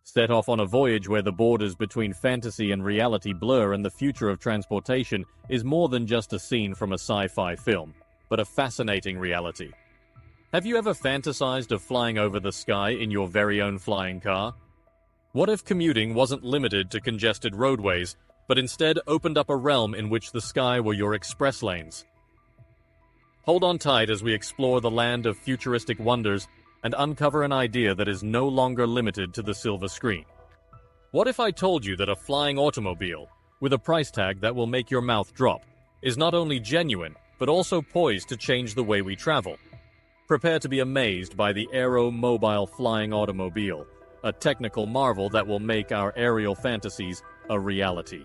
Set off on a voyage where the borders between fantasy and reality blur and the future of transportation is more than just a scene from a sci-fi film, but a fascinating reality. Have you ever fantasized of flying over the sky in your very own flying car? What if commuting wasn't limited to congested roadways, but instead opened up a realm in which the sky were your express lanes? Hold on tight as we explore the land of futuristic wonders and uncover an idea that is no longer limited to the silver screen. What if I told you that a flying automobile, with a price tag that will make your mouth drop, is not only genuine, but also poised to change the way we travel? Prepare to be amazed by the aero-mobile flying automobile, a technical marvel that will make our aerial fantasies a reality.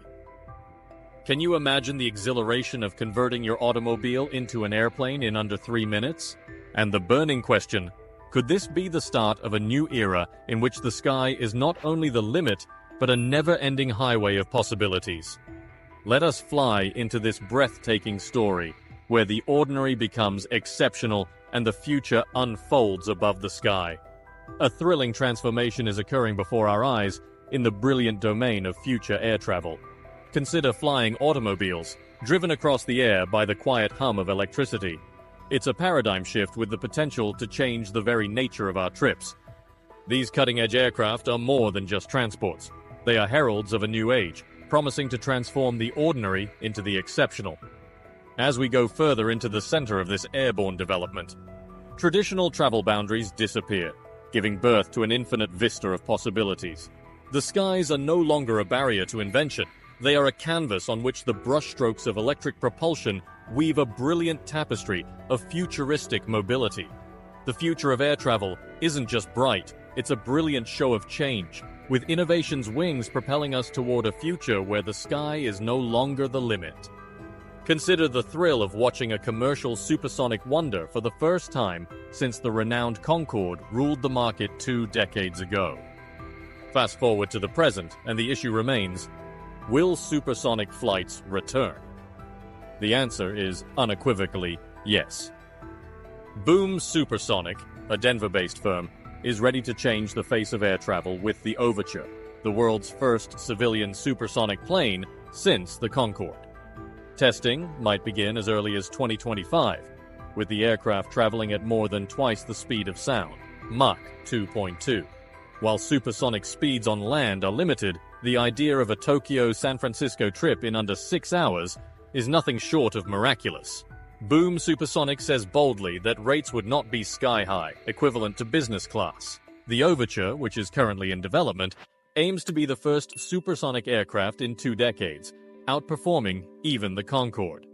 Can you imagine the exhilaration of converting your automobile into an airplane in under 3 minutes? And the burning question, could this be the start of a new era in which the sky is not only the limit, but a never-ending highway of possibilities? Let us fly into this breathtaking story, where the ordinary becomes exceptional and the future unfolds above the sky. A thrilling transformation is occurring before our eyes in the brilliant domain of future air travel. Consider flying automobiles, driven across the air by the quiet hum of electricity. It's a paradigm shift with the potential to change the very nature of our trips. These cutting-edge aircraft are more than just transports. They are heralds of a new age, promising to transform the ordinary into the exceptional. As we go further into the center of this airborne development, traditional travel boundaries disappear, giving birth to an infinite vista of possibilities. The skies are no longer a barrier to invention. They are a canvas on which the brushstrokes of electric propulsion weave a brilliant tapestry of futuristic mobility. The future of air travel isn't just bright, it's a brilliant show of change, with innovation's wings propelling us toward a future where the sky is no longer the limit. Consider the thrill of watching a commercial supersonic wonder for the first time since the renowned Concorde ruled the market 2 decades ago. Fast forward to the present, and the issue remains, will supersonic flights return? The answer is unequivocally yes. Boom Supersonic, a Denver-based firm, is ready to change the face of air travel with the Overture, the world's first civilian supersonic plane since the Concorde. Testing might begin as early as 2025, with the aircraft traveling at more than twice the speed of sound, Mach 2.2. While supersonic speeds on land are limited, the idea of a Tokyo-San Francisco trip in under 6 hours is nothing short of miraculous. Boom Supersonic says boldly that rates would not be sky-high, equivalent to business class. The Overture, which is currently in development, aims to be the first supersonic aircraft in 2 decades, outperforming even the Concorde.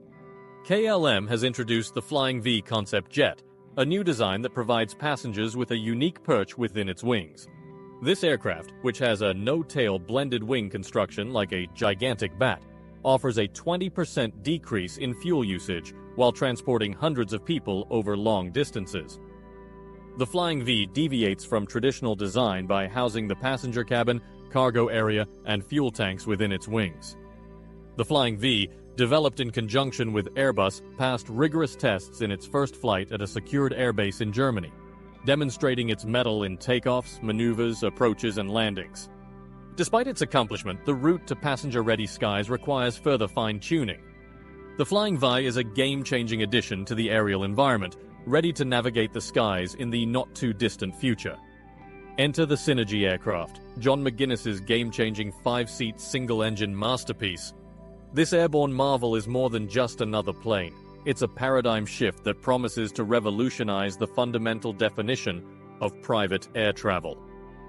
KLM has introduced the Flying V concept jet, a new design that provides passengers with a unique perch within its wings. This aircraft, which has a no-tail blended wing construction like a gigantic bat, offers a 20% decrease in fuel usage while transporting hundreds of people over long distances. The Flying V deviates from traditional design by housing the passenger cabin, cargo area, and fuel tanks within its wings. The Flying V, developed in conjunction with Airbus, passed rigorous tests in its first flight at a secured airbase in Germany, demonstrating its mettle in takeoffs, maneuvers, approaches, and landings. Despite its accomplishment, the route to passenger-ready skies requires further fine-tuning. The Flying V is a game-changing addition to the aerial environment, ready to navigate the skies in the not-too-distant future. Enter the Synergy aircraft, John McGuinness's game-changing 5-seat single-engine masterpiece. This airborne marvel is more than just another plane. It's a paradigm shift that promises to revolutionize the fundamental definition of private air travel.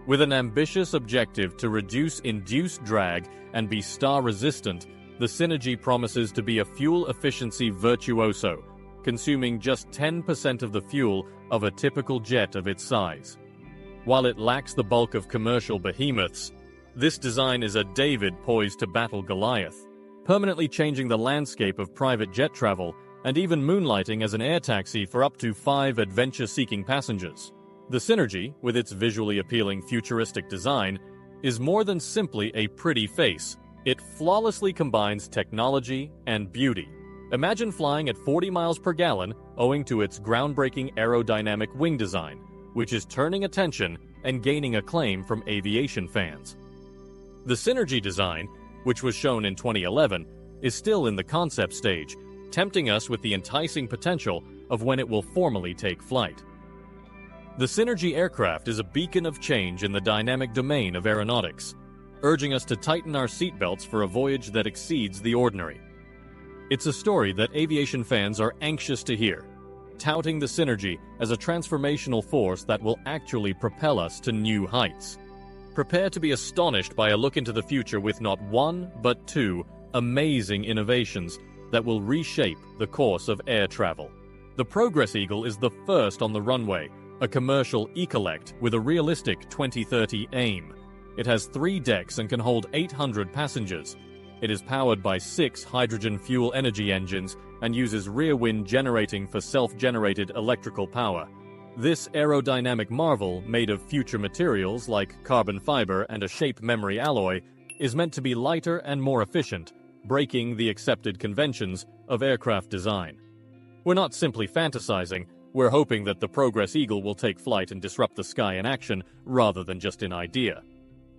With an ambitious objective to reduce induced drag and be star-resistant, the Synergy promises to be a fuel efficiency virtuoso, consuming just 10% of the fuel of a typical jet of its size. While it lacks the bulk of commercial behemoths, this design is a David poised to battle Goliath, permanently changing the landscape of private jet travel and even moonlighting as an air taxi for up to 5 adventure-seeking passengers. The Synergy, with its visually appealing futuristic design, is more than simply a pretty face. It flawlessly combines technology and beauty. Imagine flying at 40 miles per gallon owing to its groundbreaking aerodynamic wing design, which is turning attention and gaining acclaim from aviation fans. The Synergy design, which was shown in 2011, is still in the concept stage, tempting us with the enticing potential of when it will formally take flight. The Synergy aircraft is a beacon of change in the dynamic domain of aeronautics, urging us to tighten our seatbelts for a voyage that exceeds the ordinary. It's a story that aviation fans are anxious to hear, touting the Synergy as a transformational force that will actually propel us to new heights. Prepare to be astonished by a look into the future with not one, but two amazing innovations that will reshape the course of air travel. The Progress Eagle is the first on the runway, a commercial ecollect with a realistic 2030 aim. It has 3 decks and can hold 800 passengers. It is powered by 6 hydrogen fuel energy engines and uses rear wind generating for self-generated electrical power. This aerodynamic marvel, made of future materials like carbon fiber and a shape memory alloy, is meant to be lighter and more efficient, breaking the accepted conventions of aircraft design. We're not simply fantasizing, we're hoping that the Progress Eagle will take flight and disrupt the sky in action rather than just in idea.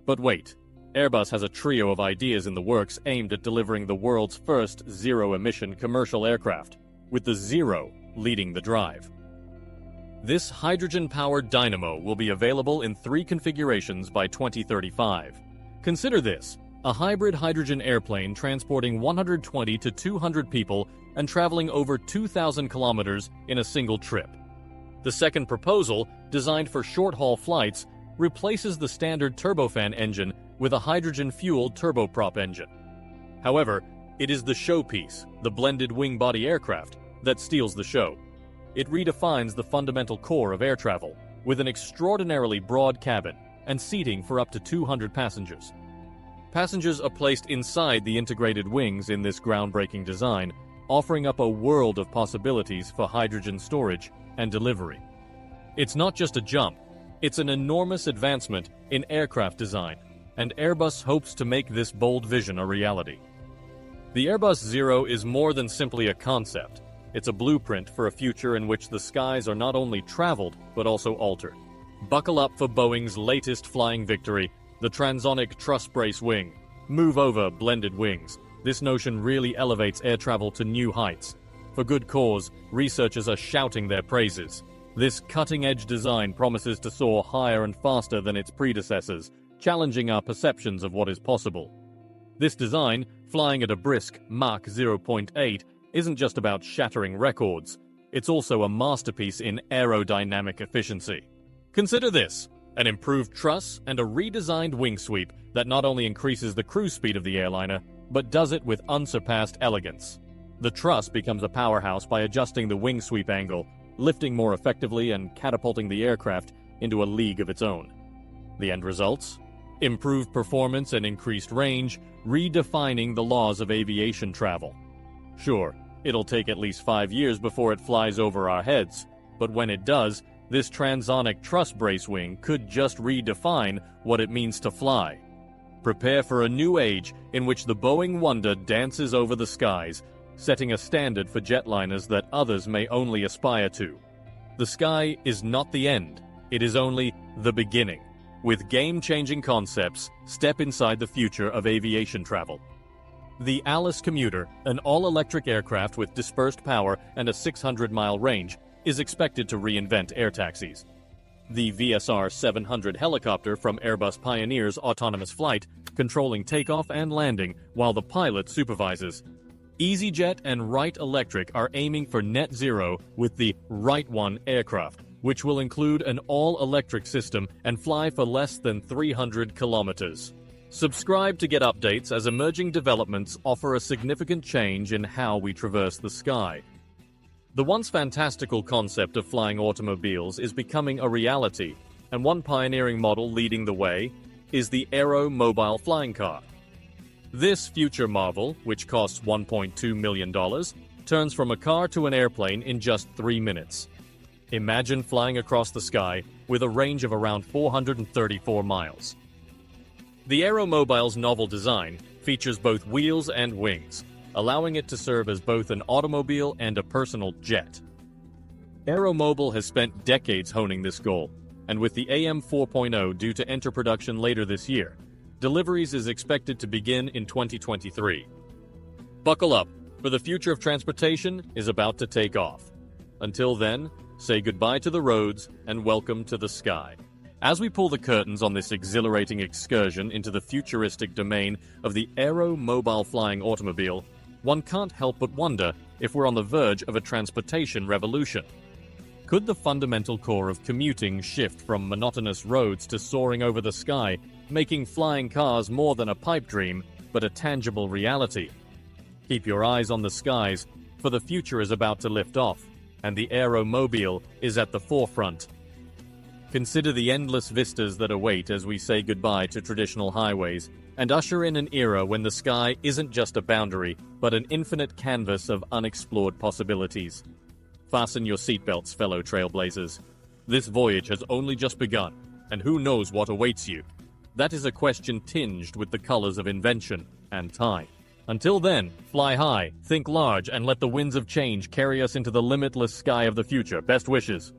But wait, Airbus has a trio of ideas in the works aimed at delivering the world's first zero-emission commercial aircraft, with the Zero leading the drive. This hydrogen-powered dynamo will be available in 3 configurations by 2035. Consider this: a hybrid hydrogen airplane transporting 120 to 200 people and traveling over 2,000 kilometers in a single trip. The second proposal, designed for short-haul flights, replaces the standard turbofan engine with a hydrogen-fueled turboprop engine. However, it is the showpiece, the blended wing-body aircraft, that steals the show. It redefines the fundamental core of air travel, with an extraordinarily broad cabin and seating for up to 200 passengers. Passengers are placed inside the integrated wings in this groundbreaking design, offering up a world of possibilities for hydrogen storage and delivery. It's not just a jump, it's an enormous advancement in aircraft design, and Airbus hopes to make this bold vision a reality. The Airbus Zero is more than simply a concept. It's a blueprint for a future in which the skies are not only traveled, but also altered. Buckle up for Boeing's latest flying victory, the transonic truss brace wing. Move over, blended wings. This notion really elevates air travel to new heights. For good cause, researchers are shouting their praises. This cutting-edge design promises to soar higher and faster than its predecessors, challenging our perceptions of what is possible. This design, flying at a brisk Mach 0.8, isn't just about shattering records. It's also a masterpiece in aerodynamic efficiency. Consider this: an improved truss and a redesigned wing sweep that not only increases the cruise speed of the airliner, but does it with unsurpassed elegance. The truss becomes a powerhouse by adjusting the wing sweep angle, lifting more effectively and catapulting the aircraft into a league of its own. The end results? Improved performance and increased range, redefining the laws of aviation travel. Sure, it'll take at least 5 years before it flies over our heads, but when it does, this transonic truss brace wing could just redefine what it means to fly. Prepare for a new age in which the Boeing Wonder dances over the skies, setting a standard for jetliners that others may only aspire to. The sky is not the end, it is only the beginning. With game-changing concepts, step inside the future of aviation travel. The Alice Commuter, an all-electric aircraft with dispersed power and a 600-mile range, is expected to reinvent air taxis. The VSR 700 helicopter from Airbus pioneers autonomous flight, controlling takeoff and landing while the pilot supervises. EasyJet and Wright Electric are aiming for net zero with the Wright One aircraft, which will include an all-electric system and fly for less than 300 kilometers. Subscribe to get updates as emerging developments offer a significant change in how we traverse the sky. The once fantastical concept of flying automobiles is becoming a reality, and one pioneering model leading the way is the Aero Mobile Flying Car. This future marvel, which costs $1.2 million, turns from a car to an airplane in just 3 minutes. Imagine flying across the sky with a range of around 434 miles. The Aero Mobile's novel design features both wheels and wings, allowing it to serve as both an automobile and a personal jet. Aeromobile has spent decades honing this goal, and with the AM 4.0 due to enter production later this year, deliveries is expected to begin in 2023. Buckle up, for the future of transportation is about to take off. Until then, say goodbye to the roads and welcome to the sky. As we pull the curtains on this exhilarating excursion into the futuristic domain of the aero-mobile flying automobile, one can't help but wonder if we're on the verge of a transportation revolution. Could the fundamental core of commuting shift from monotonous roads to soaring over the sky, making flying cars more than a pipe dream, but a tangible reality? Keep your eyes on the skies, for the future is about to lift off, and the aeromobile is at the forefront. Consider the endless vistas that await as we say goodbye to traditional highways and usher in an era when the sky isn't just a boundary, but an infinite canvas of unexplored possibilities. Fasten your seatbelts, fellow trailblazers. This voyage has only just begun, and who knows what awaits you? That is a question tinged with the colors of invention and time. Until then, fly high, think large, and let the winds of change carry us into the limitless sky of the future. Best wishes.